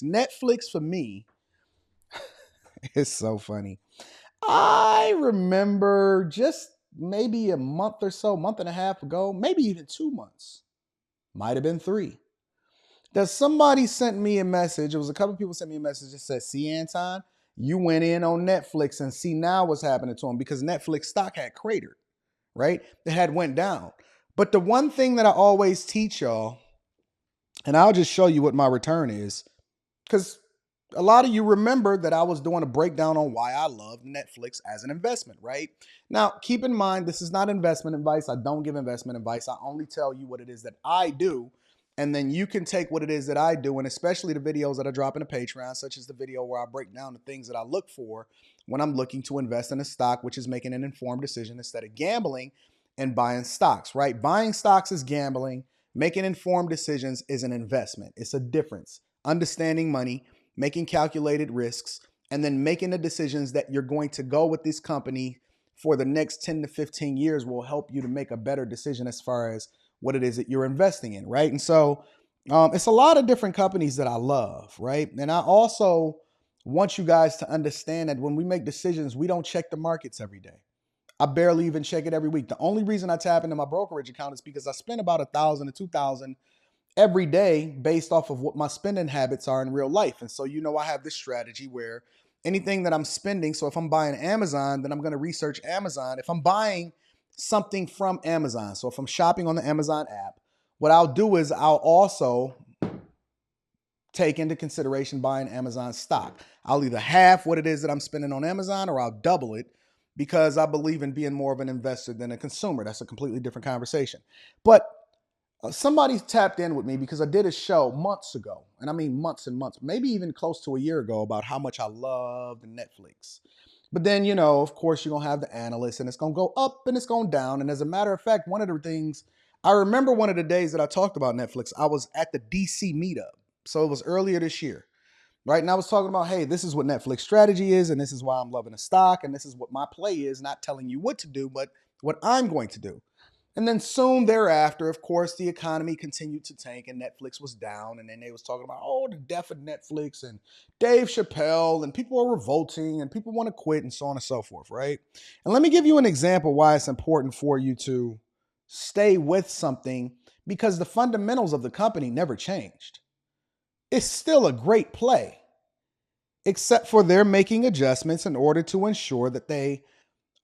Netflix. Netflix for me is so funny. I remember just maybe a month or so, month and a half ago, maybe even 2 months, might have been three, that somebody sent me a message. It was a couple people sent me a message that said, see, Anton, you went in on Netflix and see now what's happening to them because Netflix stock had cratered, right? It had went down. But the one thing that I always teach y'all, and I'll just show you what my return is, because a lot of you remember that I was doing a breakdown on why I love Netflix as an investment, right? Now, keep in mind, this is not investment advice. I don't give investment advice. I only tell you what it is that I do. And then you can take what it is that I do, and especially the videos that I drop in the Patreon, such as the video where I break down the things that I look for when I'm looking to invest in a stock, which is making an informed decision instead of gambling and buying stocks, right? Buying stocks is gambling. Making informed decisions is an investment. It's a difference. Understanding money, making calculated risks, and then making the decisions that you're going to go with this company for the next 10 to 15 years will help you to make a better decision as far as what it is that you're investing in, right? And so it's a lot of different companies that I love, right? And I also want you guys to understand that when we make decisions, we don't check the markets every day. I barely even check it every week. The only reason I tap into my brokerage account is because I spend about 1,000 to 2,000 every day based off of what my spending habits are in real life. And so, I have this strategy where anything that I'm spending, so if I'm buying Amazon, then I'm going to research Amazon. If I'm buying something from Amazon, so if I'm shopping on the Amazon app, what I'll do is I'll also take into consideration buying Amazon stock. I'll either half what it is that I'm spending on Amazon or I'll double it because I believe in being more of an investor than a consumer. That's a completely different conversation. But somebody tapped in with me because I did a show months ago, and I mean months and months, maybe even close to a year ago, about how much I loved Netflix. But then, of course, you're going to have the analysts, and it's going to go up and it's going down. And as a matter of fact, one of the things, I remember one of the days that I talked about Netflix, I was at the DC meetup. So it was earlier this year, right? And I was talking about, hey, this is what Netflix strategy is, and this is why I'm loving the stock, and this is what my play is, not telling you what to do, but what I'm going to do. And then soon thereafter, of course, the economy continued to tank and Netflix was down. And then they was talking about, oh, the death of Netflix and Dave Chappelle and people are revolting and people want to quit and so on and so forth, right? And let me give you an example why it's important for you to stay with something because the fundamentals of the company never changed. It's still a great play, except for they're making adjustments in order to ensure that they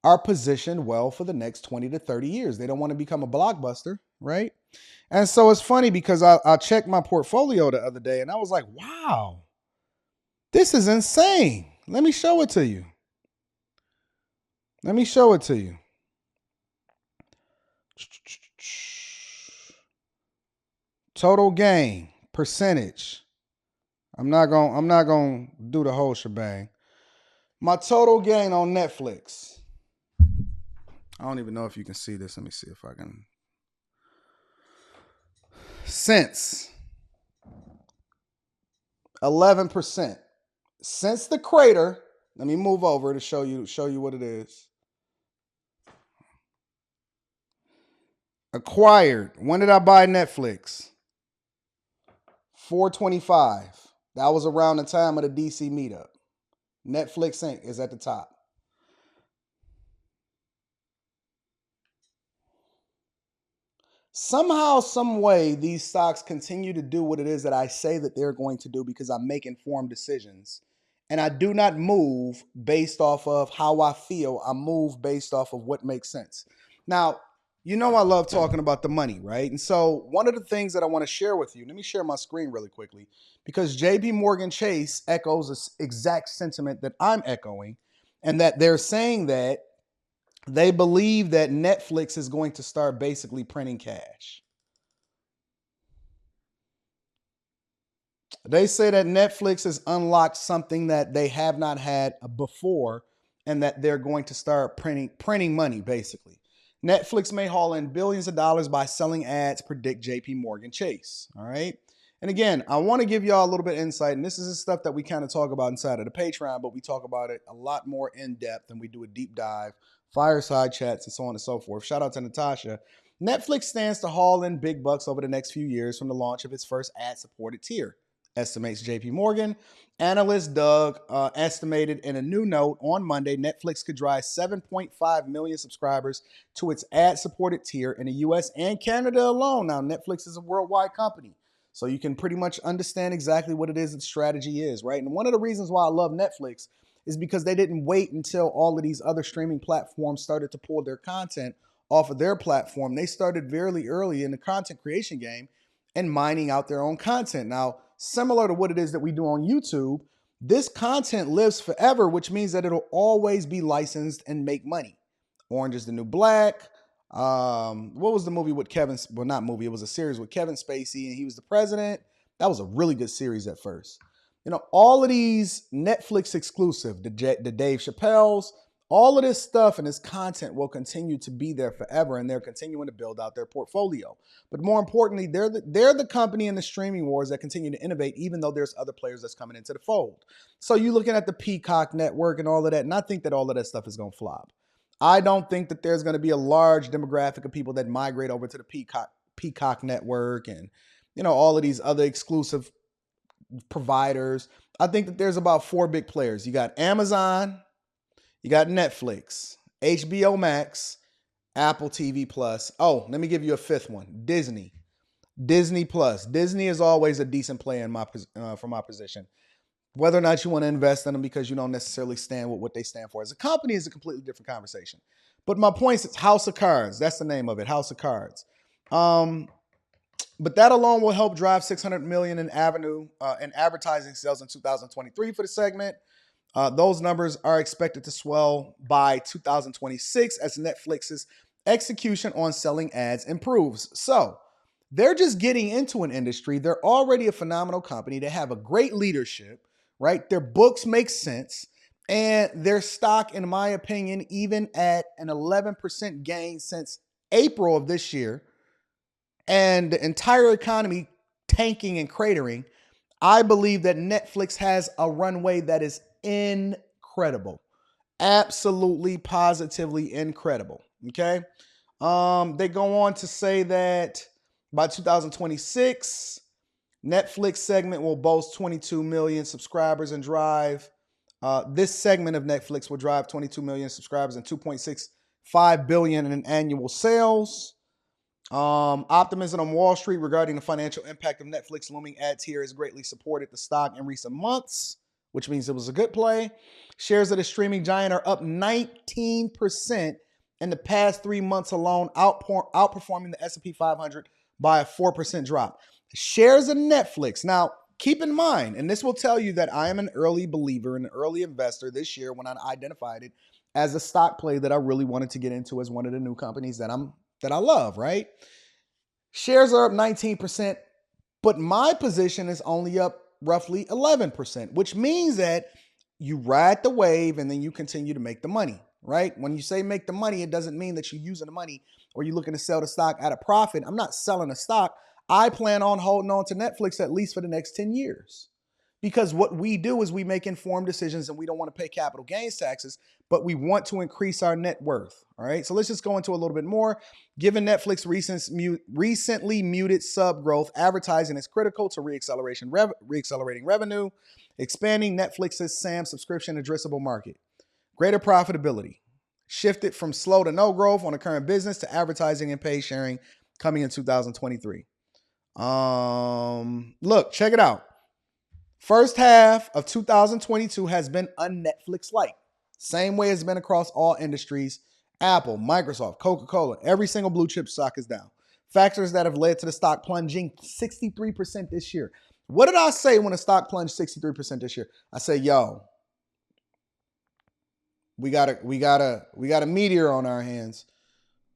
are positioned well for the next 20 to 30 years. They don't want to become a blockbuster, right? And so it's funny because I checked my portfolio the other day and I was like, wow, this is insane. Let me show it to you. Let me show it to you. Total gain percentage. I'm not going to do the whole shebang. My total gain on Netflix. I don't even know if you can see this. Let me see if I can. Since 11%. Since the crater, let me move over to show you what it is. Acquired. When did I buy Netflix? 425. That was around the time of the DC meetup. Netflix Inc. is at the top. Somehow, some way, these stocks continue to do what it is that I say that they're going to do because I make informed decisions. And I do not move based off of how I feel. I move based off of what makes sense. Now, I love talking about the money, right? And so one of the things that I want to share with you, let me share my screen really quickly, because JPMorgan Chase echoes this exact sentiment that I'm echoing, and that they're saying that they believe that Netflix is going to start basically printing cash. They say that Netflix has unlocked something that they have not had before, and that they're going to start printing money, basically. Netflix may haul in billions of dollars by selling ads, predict JPMorgan Chase. All right. And again, I want to give y'all a little bit of insight, and this is the stuff that we kind of talk about inside of the Patreon, but we talk about it a lot more in depth, and we do a deep dive, fireside chats, and so on and so forth. Shout out to Natasha. Netflix stands to haul in big bucks over the next few years from the launch of its first ad-supported tier, estimates JPMorgan. Analyst Doug estimated in a new note on Monday, Netflix could drive 7.5 million subscribers to its ad-supported tier in the US and Canada alone. Now, Netflix is a worldwide company, so you can pretty much understand exactly what it is the strategy is, right? And one of the reasons why I love Netflix is because they didn't wait until all of these other streaming platforms started to pull their content off of their platform. They started very early in the content creation game and mining out their own content. Now, similar to what it is that we do on YouTube, this content lives forever, which means that it'll always be licensed and make money. Orange is the New Black. What was the movie with Kevin? Well, not movie. It was a series with Kevin Spacey, and he was the president. That was a really good series at first. You know, all of these Netflix exclusive, the Dave Chappelle's, all of this stuff and this content will continue to be there forever, and they're continuing to build out their portfolio. But more importantly, they're the company in the streaming wars that continue to innovate, even though there's other players that's coming into the fold. So you're looking at the Peacock network and all of that, and I think that all of that stuff is going to flop. I don't think that there's going to be a large demographic of people that migrate over to the Peacock network and, you know, all of these other exclusive providers. I think that there's about 4 big players. You got Amazon, you got Netflix, HBO Max, Apple TV Plus. Oh, let me give you a 5th one, Disney Plus. Disney is always a decent play in from my position. Whether or not you want to invest in them because you don't necessarily stand with what they stand for as a company is a completely different conversation. But my point is House of Cards. That's the name of it, House of Cards. But that alone will help drive $600 million in advertising sales in 2023 for the segment. Those numbers are expected to swell by 2026 as Netflix's execution on selling ads improves. So they're just getting into an industry. They're already a phenomenal company. They have a great leadership, right? Their books make sense. And their stock, in my opinion, even at an 11% gain since April of this year, and the entire economy tanking and cratering, I believe that Netflix has a runway that is incredible. Absolutely, positively incredible. Okay. They go on to say that by 2026, Netflix segment will boast 22 million subscribers and drive. This segment of Netflix will drive 22 million subscribers and 2.65 billion in annual sales. Optimism on Wall Street regarding the financial impact of Netflix looming ad tier has greatly supported the stock in recent months, which means it was a good play. Shares of the streaming giant are up 19% in the past 3 months alone, outperforming the S&P 500 by a 4% drop. Shares of Netflix. Now, keep in mind, and this will tell you that I am an early believer and an early investor this year when I identified it as a stock play that I really wanted to get into as one of the new companies that I love, right? Shares are up 19%, but my position is only up roughly 11%, which means that you ride the wave and then you continue to make the money, right? When you say make the money, it doesn't mean that you're using the money or you're looking to sell the stock at a profit. I'm not selling a stock. I plan on holding on to Netflix at least for the next 10 years. Because what we do is we make informed decisions and we don't want to pay capital gains taxes, but we want to increase our net worth. All right. So let's just go into a little bit more. Given Netflix recently muted sub growth, advertising is critical to reaccelerating revenue, expanding Netflix's SAM subscription addressable market, greater profitability, shifted from slow to no growth on the current business to advertising and pay sharing coming in 2023. Look, check it out. First half of 2022 has been un-Netflix-like. Same way it's been across all industries. Apple, Microsoft, Coca-Cola, every single blue chip stock is down. Factors that have led to the stock plunging 63% this year. What did I say when the stock plunged 63% this year? I say, yo, we got a meteor on our hands.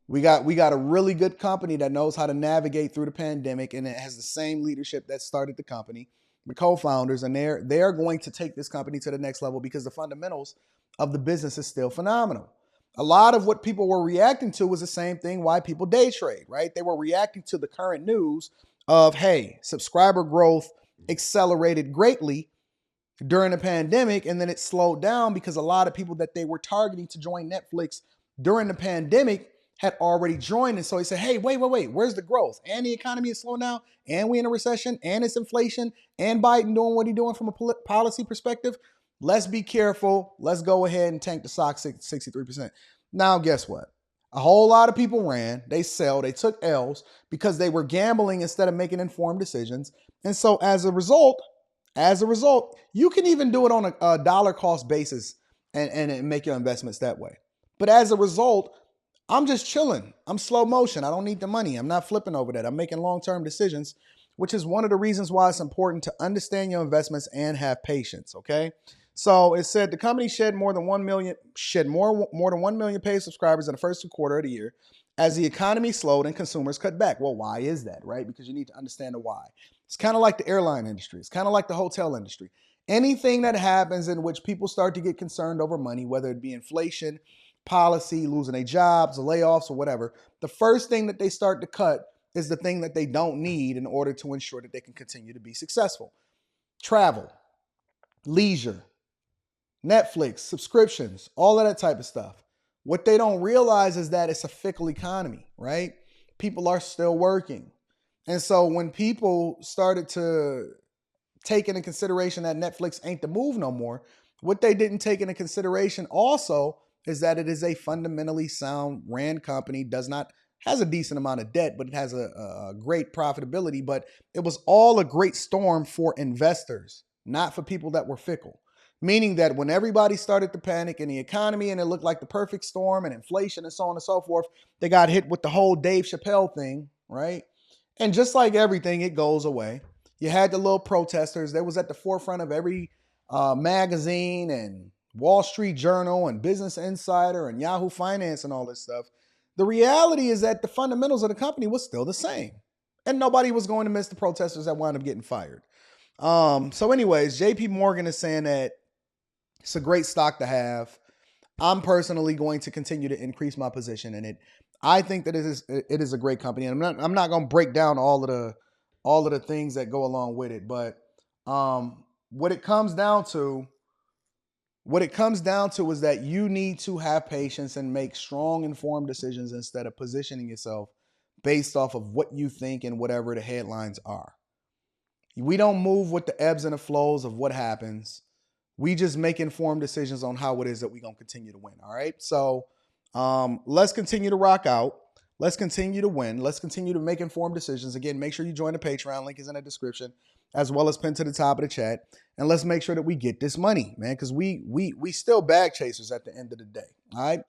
We got a really good company that knows how to navigate through the pandemic, and it has the same leadership that started the company, the co-founders, and they're going to take this company to the next level because the fundamentals of the business is still phenomenal. A lot of what people were reacting to was the same thing why people day trade, right? They were reacting to the current news of, hey, subscriber growth accelerated greatly during the pandemic, and then it slowed down because a lot of people that they were targeting to join Netflix during the pandemic had already joined. And so he said, hey, wait, where's the growth? And the economy is slowing down, and we in a recession, and it's inflation, and Biden doing what he's doing from a policy perspective. Let's be careful. Let's go ahead and tank the stock 63%. Now, guess what? A whole lot of people ran. They sell. They took L's because they were gambling instead of making informed decisions. And so as a result, you can even do it on a dollar cost basis and make your investments that way. But as a result, I'm just chilling. I'm slow motion. I don't need the money. I'm not flipping over that. I'm making long-term decisions, which is one of the reasons why it's important to understand your investments and have patience. Okay. So it said the company shed more than 1 million paid subscribers in the first quarter of the year as the economy slowed and consumers cut back. Well, why is that, right? Because you need to understand the why. It's kind of like the airline industry. It's kind of like the hotel industry. Anything that happens in which people start to get concerned over money, whether it be inflation, policy, losing their jobs, layoffs, or whatever, the first thing that they start to cut is the thing that they don't need in order to ensure that they can continue to be successful. Travel, leisure, Netflix, subscriptions, all of that type of stuff. What they don't realize is that it's a fickle economy, right? People are still working. And so when people started to take into consideration that Netflix ain't the move no more, what they didn't take into consideration also is that it is a fundamentally sound ran company, has a decent amount of debt, but it has a great profitability. But it was all a great storm for investors, not for people that were fickle. Meaning that when everybody started to panic in the economy and it looked like the perfect storm and inflation and so on and so forth, they got hit with the whole Dave Chappelle thing, right? And just like everything, it goes away. You had the little protesters. That was at the forefront of every magazine and Wall Street Journal and Business Insider and Yahoo Finance and all this stuff. The reality is that the fundamentals of the company was still the same. And nobody was going to miss the protesters that wound up getting fired. So anyways, JPMorgan is saying that it's a great stock to have. I'm personally going to continue to increase my position in it. I think that it is a great company, and I'm not going to break down all of the things that go along with it. But what it comes down to is that you need to have patience and make strong, informed decisions instead of positioning yourself based off of what you think and whatever the headlines are. We don't move with the ebbs and the flows of what happens. We just make informed decisions on how it is that we're going to continue to win. All right. So let's continue to rock out. Let's continue to win. Let's continue to make informed decisions. Again, make sure you join the Patreon. Link is in the description, as well as pinned to the top of the chat. And let's make sure that we get this money, man, because we still bag chasers at the end of the day. All right.